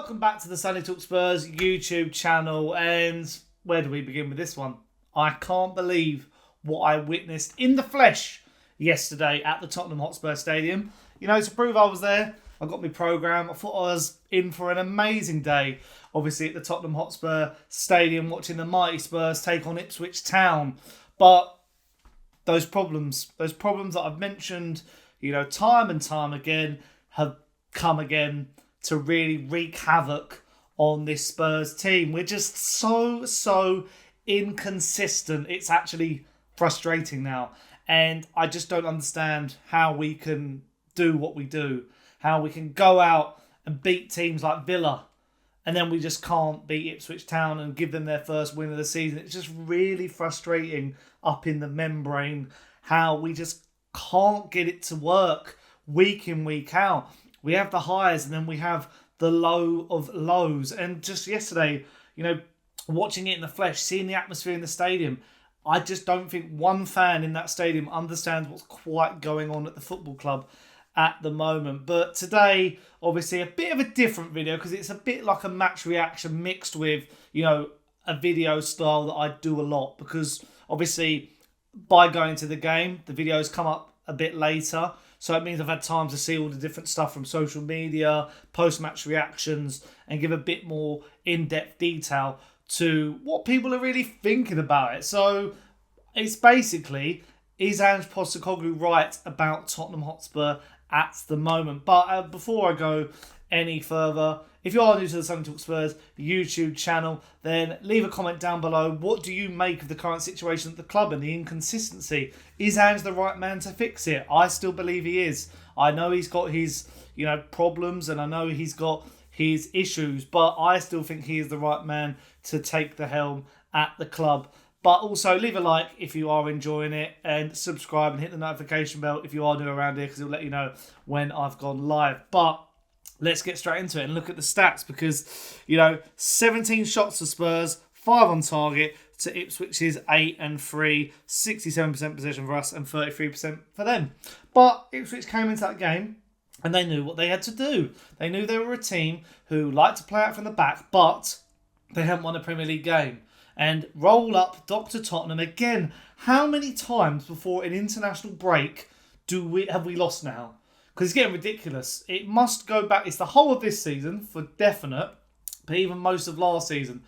welcome back to the Statistical Spurs YouTube channel. And where do we begin with this one? I can't believe what I witnessed in the flesh yesterday at the Tottenham Hotspur Stadium. You know, to prove I was there, I got my programme. I thought I was in for an amazing day. Obviously at the Tottenham Hotspur Stadium, watching the mighty Spurs take on Ipswich Town. But those problems that I've mentioned, you know, time and time again, have come again to really wreak havoc on this Spurs team. We're just so inconsistent. It's actually frustrating now. And I just don't understand how we can do what we do. How we can go out and beat teams like Villa and then we just can't beat Ipswich Town and give them their first win of the season. It's just really frustrating up in the membrane how we just can't get it to work week in, week out. We have the highs and then we have the low of lows. And just yesterday, you know, watching it in the flesh, seeing the atmosphere in the stadium, I just don't think one fan in that stadium understands what's quite going on at the football club at the moment. But today, obviously, a bit of a different video because it's a bit like a match reaction mixed with, you know, a video style that I do a lot. Because obviously, by going to the game, the videos come up a bit later. So it means I've had time to see all the different stuff from social media, post-match reactions, and give a bit more in-depth detail to what people are really thinking about it. So it's basically, is Ange Postecoglou right about Tottenham Hotspur at the moment? But before I go any further, if you are new to the Statistical Spurs YouTube channel, then leave a comment down below. What do you make of the current situation at the club and the inconsistency? Is Ange the right man to fix it? I still believe he is. I know he's got his, you know, problems and I know he's got his issues, but I still think he is the right man to take the helm at the club. But also leave a like if you are enjoying it and subscribe and hit the notification bell if you are new around here because it'll let you know when I've gone live. But let's get straight into it and look at the stats because, you know, 17 shots for Spurs, 5 on target to Ipswich's 8 and 3, 67% possession for us and 33% for them. But Ipswich came into that game and they knew what they had to do. They knew they were a team who liked to play out from the back, but they hadn't won a Premier League game. And roll up Dr. Tottenham again. How many times before an international break have we lost now? Because it's getting ridiculous. It must go back. It's the whole of this season for definite, but even most of last season.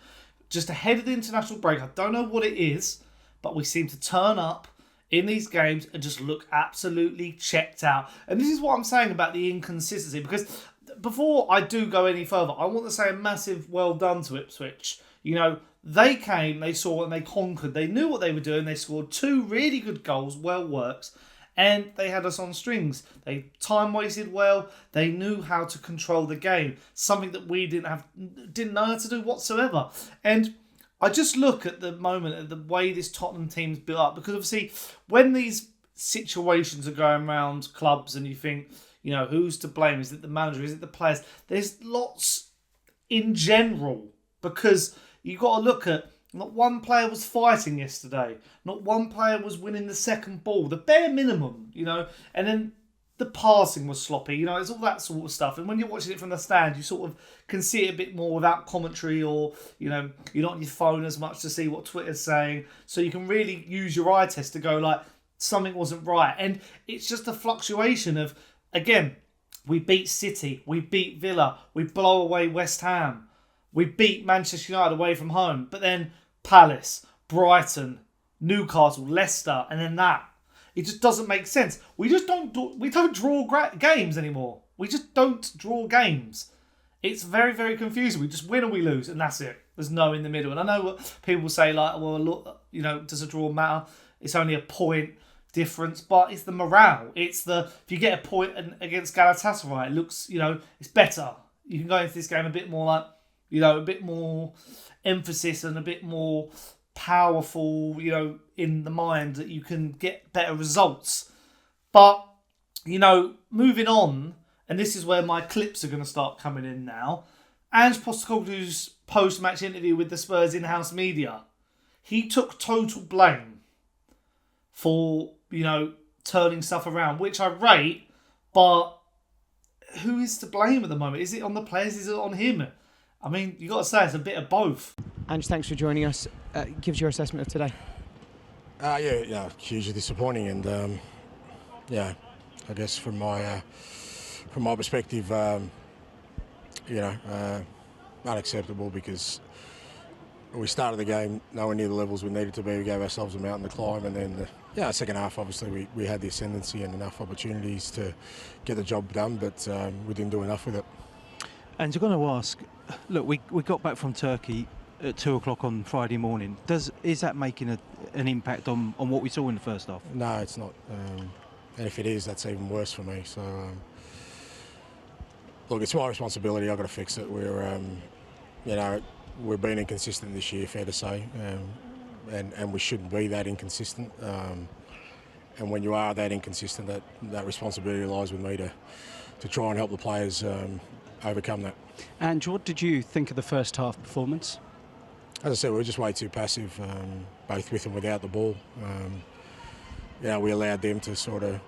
Just ahead of the international break. I don't know what it is, but we seem to turn up in these games and just look absolutely checked out. And this is what I'm saying about the inconsistency. Because before I do go any further, I want to say a massive well done to Ipswich. You know, they came, they saw and they conquered. They knew what they were doing. They scored 2 really good goals, well worked. And they had us on strings. They time wasted well. They knew how to control the game. Something that we didn't know how to do whatsoever. And I just look at the moment at the way this Tottenham team's built up. Because obviously, when these situations are going around clubs and you think, you know, who's to blame? Is it the manager? Is it the players? There's lots in general. Because you've got to look at, not one player was fighting yesterday. Not one player was winning the second ball. The bare minimum, you know. And then the passing was sloppy. You know, it's all that sort of stuff. And when you're watching it from the stand, you sort of can see it a bit more without commentary or, you know, you're not on your phone as much to see what Twitter's saying. So you can really use your eye test to go like, something wasn't right. And it's just a fluctuation of, again, we beat City. We beat Villa. We blow away West Ham. We beat Manchester United away from home. But then Palace, Brighton, Newcastle, Leicester, and then that. It just doesn't make sense. We don't draw games anymore. We just don't draw games. It's very, very confusing. We just win or we lose, and that's it. There's no in the middle. And I know what people say, like, well, look, you know, does a draw matter? It's only a point difference, but it's the morale. It's the, if you get a point against Galatasaray, it looks, you know, it's better. You can go into this game a bit more like, you know, a bit more emphasis and a bit more powerful, you know, in the mind that you can get better results. But, you know, moving on, and this is where my clips are going to start coming in now. Ange Postecoglou's post-match interview with the Spurs in-house media. He took total blame for, you know, turning stuff around, which I rate, but who is to blame at the moment? Is it on the players? Is it on him? I mean, you got to say it's a bit of both. Ange, thanks for joining us. Give us your assessment of today. Hugely disappointing, and I guess from my perspective, unacceptable, because we started the game nowhere near the levels we needed to be. We gave ourselves a mountain to climb, and then second half, obviously we had the ascendancy and enough opportunities to get the job done, but we didn't do enough with it. And you're going to ask, look, we got back from Turkey at 2 o'clock on Friday morning. Is that making an impact on what we saw in the first half? No, it's not. And if it is, that's even worse for me. So, look, it's my responsibility. I've got to fix it. We've been inconsistent this year, fair to say, and we shouldn't be that inconsistent. And when you are that inconsistent, that responsibility lies with me to try and help the players overcome that. And what did you think of the first half performance? As I said, we were just way too passive, both with and without the ball. We allowed them to sort of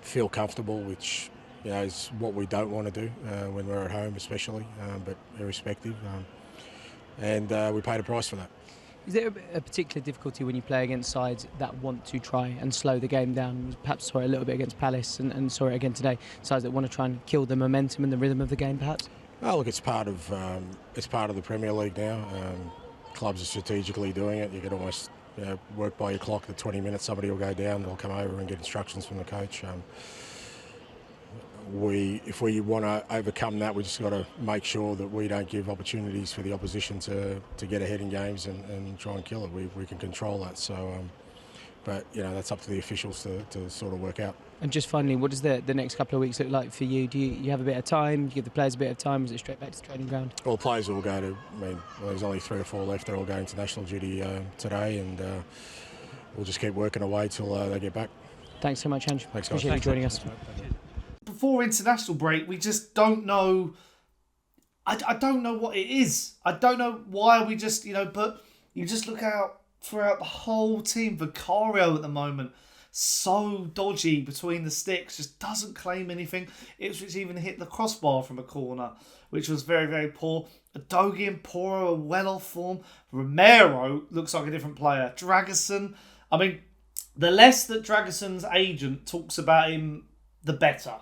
feel comfortable, which is what we don't want to do when we're at home, especially, but irrespective. And we paid a price for that. Is there a particular difficulty when you play against sides that want to try and slow the game down? Perhaps saw it a little bit against Palace and saw it again today. Sides that want to try and kill the momentum and the rhythm of the game, perhaps? Oh, look, it's part of the Premier League now. Clubs are strategically doing it. You can almost work by your clock. The 20 minutes, somebody will go down. They'll come over and get instructions from the coach. If we want to overcome that, we just got to make sure that we don't give opportunities for the opposition to get ahead in games and try and kill it. We can control that. So, but that's up to the officials to sort of work out. And just finally, what does the next couple of weeks look like for you? Do you have a bit of time? Do you give the players a bit of time? Or is it straight back to the training ground? Well, the players will go to. There's only 3 or 4 left. They're all going to national duty today, and we'll just keep working away till they get back. Thanks so much, Ange. Thanks, guys. Appreciate you joining us. Before international break, we just don't know. I don't know what it is. I don't know why we just, but you just look out throughout the whole team. Vicario at the moment, so dodgy between the sticks, just doesn't claim anything. Ipswich even hit the crossbar from a corner, which was very, very poor. Adogi and Poro are well off form. Romero looks like a different player. Dragerson, the less that Dragerson's agent talks about him, the better.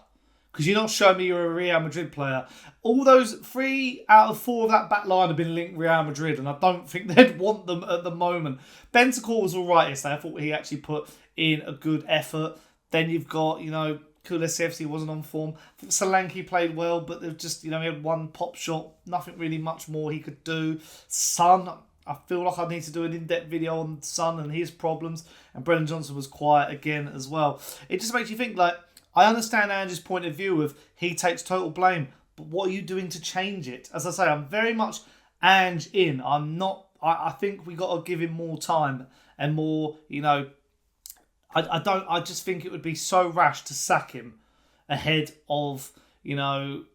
Because you're not showing me you're a Real Madrid player. All those 3 out of 4 of that back line have been linked Real Madrid, and I don't think they'd want them at the moment. Bentancur was all right yesterday. I thought he actually put in a good effort. Then you've got, Kulusevski wasn't on form. I think Solanke played well, but they've just, he had one pop shot. Nothing really much more he could do. Son, I feel like I need to do an in-depth video on Son and his problems. And Brennan Johnson was quiet again as well. It just makes you think, I understand Ange's point of view of he takes total blame, but what are you doing to change it? As I say, I'm very much Ange in. I'm not. I think we got to give him more time and more. I don't. I just think it would be so rash to sack him ahead of the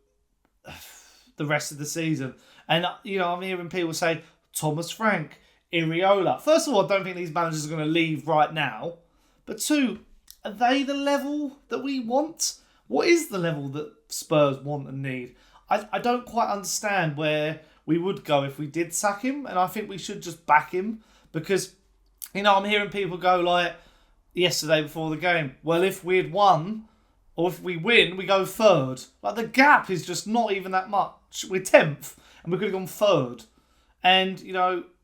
rest of the season. And I'm hearing people say Thomas Frank, Iriola. First of all, I don't think these managers are going to leave right now. But 2. Are they the level that we want? What is the level that Spurs want and need? I don't quite understand where we would go if we did sack him, and I think we should just back him because, I'm hearing people go yesterday before the game, well, if we'd won, or if we win, we go 3rd. The gap is just not even that much. We're 10th, and we could have gone 3rd. And,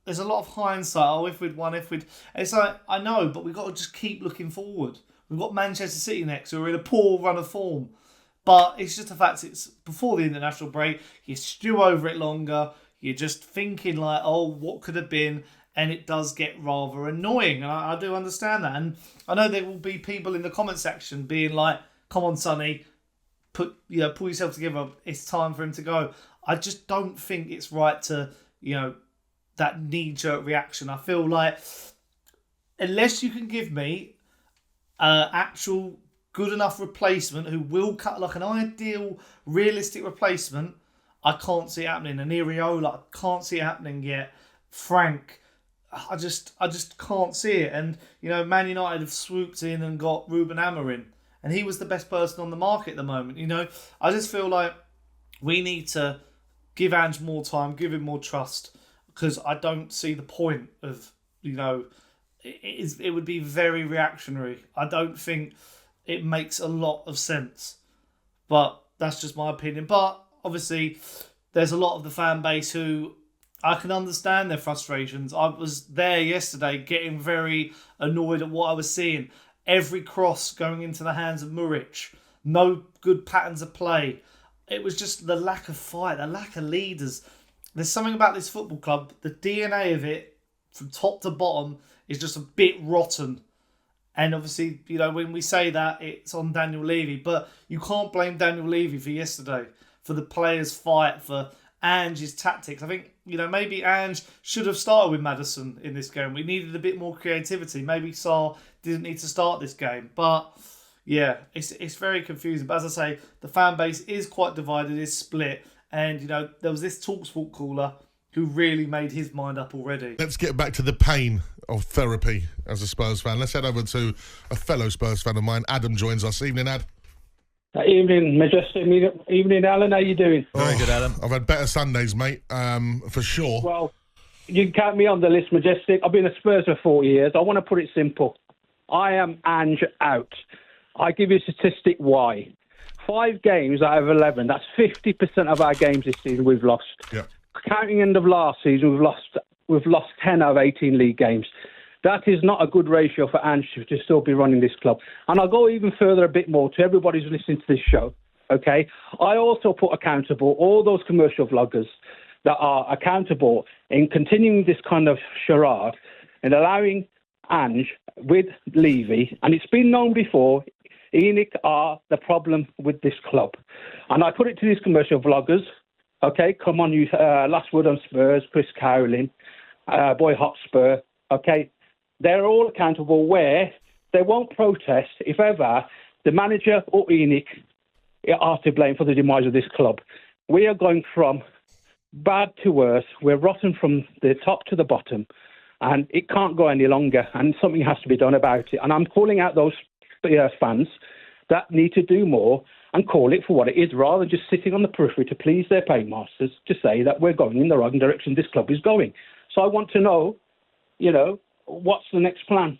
there's a lot of hindsight. If we'd won, And it's I know, but we've got to just keep looking forward. We've got Manchester City next, who are in a poor run of form. But it's just the fact it's before the international break. You stew over it longer. You're just thinking what could have been? And it does get rather annoying. And I do understand that. And I know there will be people in the comment section being like, come on, Sonny, pull yourself together. It's time for him to go. I just don't think it's right to, that knee-jerk reaction. I feel like unless you can give me actual good enough replacement who will cut an ideal realistic replacement, I can't see it happening. And Iriola, I can't see it happening yet. Frank, I just can't see it. And Man United have swooped in and got Ruben Amorim, and he was the best person on the market at the moment. I just feel like we need to give Ange more time, give him more trust, because I don't see the point of, it would be very reactionary. I don't think it makes a lot of sense. But that's just my opinion. But obviously, there's a lot of the fan base who I can understand their frustrations. I was there yesterday getting very annoyed at what I was seeing. Every cross going into the hands of Muric. No good patterns of play. It was just the lack of fight, the lack of leaders. There's something about this football club, the DNA of it, from top to bottom, is just a bit rotten. And obviously, when we say that, it's on Daniel Levy. But you can't blame Daniel Levy for yesterday, for the players' fight, for Ange's tactics. I think, maybe Ange should have started with Maddison in this game. We needed a bit more creativity. Maybe Sarr didn't need to start this game. But yeah, it's very confusing. But as I say, the fan base is quite divided, is split. And, there was this TalkSport caller who really made his mind up already. Let's get back to the pain of therapy as a Spurs fan. Let's head over to a fellow Spurs fan of mine. Adam joins us. Evening, Ad. Evening, Majestic. Evening, Alan. How you doing? Very good, Adam. I've had better Sundays, mate, for sure. Well, you can count me on the list, Majestic. I've been a Spurs for 40 years. I want to put it simple. I am Ange out. I give you a statistic why. 5 games out of 11. That's 50% of our games this season we've lost. Yeah. Counting end of last season, we've lost 10 out of 18 league games. That is not a good ratio for Ange to still be running this club. And I'll go even further a bit more to everybody who's listening to this show, okay? I also put accountable all those commercial vloggers that are accountable in continuing this kind of charade and allowing Ange with Levy, and it's been known before, ENIC are the problem with this club. And I put it to these commercial vloggers, okay, come on, you Last Word on Spurs, Chris Cowling, Boy Hotspur, okay? They're all accountable where they won't protest if ever the manager or ENIC are to blame for the demise of this club. We are going from bad to worse. We're rotten from the top to the bottom, and it can't go any longer, and something has to be done about it. And I'm calling out those fans that need to do more and call it for what it is, rather than just sitting on the periphery to please their paymasters to say that we're going in the wrong direction this club is going. So I want to know, what's the next plan?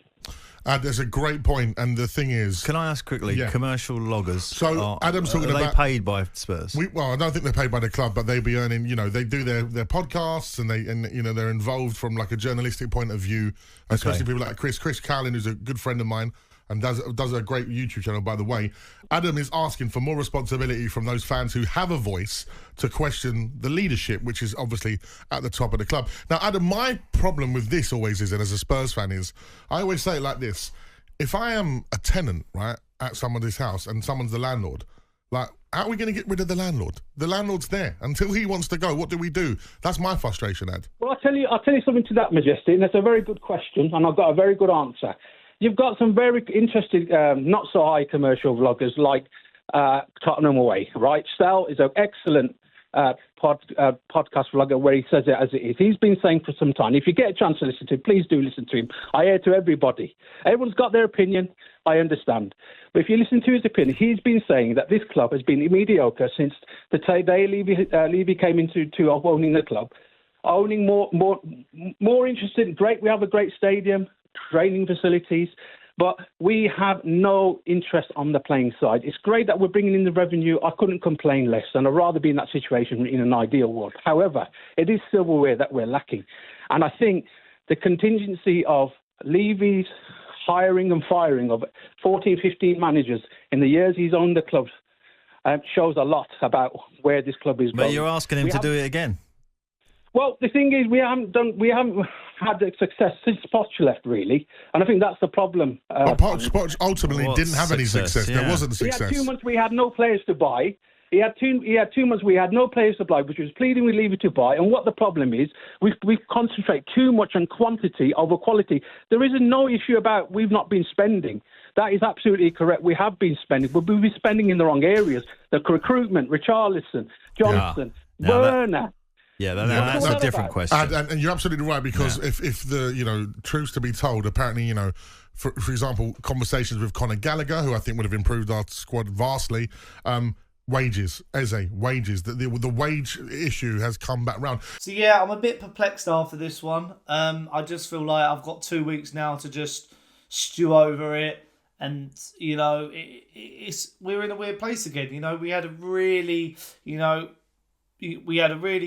There's a great point, and the thing is... Can I ask quickly, commercial loggers, so Adam's talking are about... they paid by Spurs? I don't think they're paid by the club, but they'll be earning, they do their podcasts, and they're involved from like a journalistic point of view, especially people like Chris Cowling, who's a good friend of mine, and does a great YouTube channel, by the way. Adam is asking for more responsibility from those fans who have a voice to question the leadership, which is obviously at the top of the club. Now, Adam, my problem with this always is, and as a Spurs fan, is I always say it like this. If I am a tenant, right, at somebody's house and someone's the landlord, like, how are we going to get rid of the landlord? The landlord's there. Until he wants to go, what do we do? That's my frustration, Ad. Well, I'll tell you something to that, Majesty, and that's a very good question, and I've got a very good answer. You've got some very interesting, not so high commercial vloggers like Tottenham Away, right? Stel is an excellent podcast vlogger where he says it as it is. He's been saying for some time, if you get a chance to listen to him, please do listen to him. I hear to everybody. Everyone's got their opinion, I understand. But if you listen to his opinion, he's been saying that this club has been mediocre since the day Levy came into owning the club. Owning more interested, great, we have a great stadium, training facilities, but we have no interest on the playing side. It's great that we're bringing in the revenue. I couldn't complain less, and I'd rather be in that situation in an ideal world. However, it is silverware that we're lacking. And I think the contingency of Levy's hiring and firing of 14, 15 managers in the years he's owned the club shows a lot about where this club is going. But you're asking him to do it again. Well, the thing is, we haven't had the success since Poch left, really, and I think that's the problem. Poch ultimately didn't have any success. Yeah. There wasn't success. He had 2 months we had no players to buy. He had 2 months we had no players to buy, which was pleading with Levy to buy. And what the problem is, we concentrate too much on quantity over quality. There is no issue about we've not been spending. That is absolutely correct. We have been spending, but we've been spending in the wrong areas. The recruitment, Richarlison, Johnson, Werner. Yeah, that's a different question. And you're absolutely right, because if the truth's to be told, apparently for example, conversations with Conor Gallagher, who I think would have improved our squad vastly. Wages, wages. The wage issue has come back round. So yeah, I'm a bit perplexed after this one. I just feel like I've got 2 weeks now to just stew over it, and we're in a weird place again. We had a really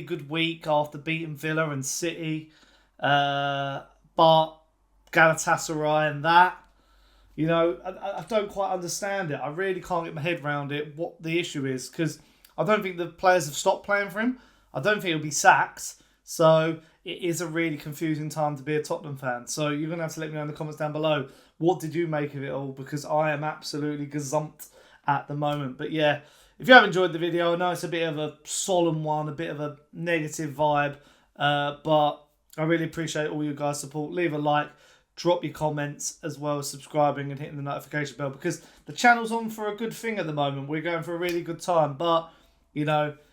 good week after beating Villa and City, but Galatasaray and that. I don't quite understand it. I really can't get my head around it, what the issue is, because I don't think the players have stopped playing for him. I don't think he'll be sacked. So it is a really confusing time to be a Tottenham fan. So you're going to have to let me know in the comments down below. What did you make of it all? Because I am absolutely gazumped at the moment. But yeah, if you have enjoyed the video, I know it's a bit of a solemn one, a bit of a negative vibe. But I really appreciate all you guys' support. Leave a like. Drop your comments, as well as subscribing and hitting the notification bell, because the channel's on for a good thing at the moment. We're going for a really good time, but we got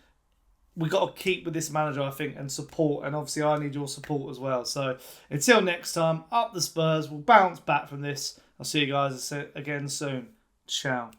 to keep with this manager, I think, and support, and obviously I need your support as well. So until next time, up the Spurs. We'll bounce back from this. I'll see you guys again soon. Ciao.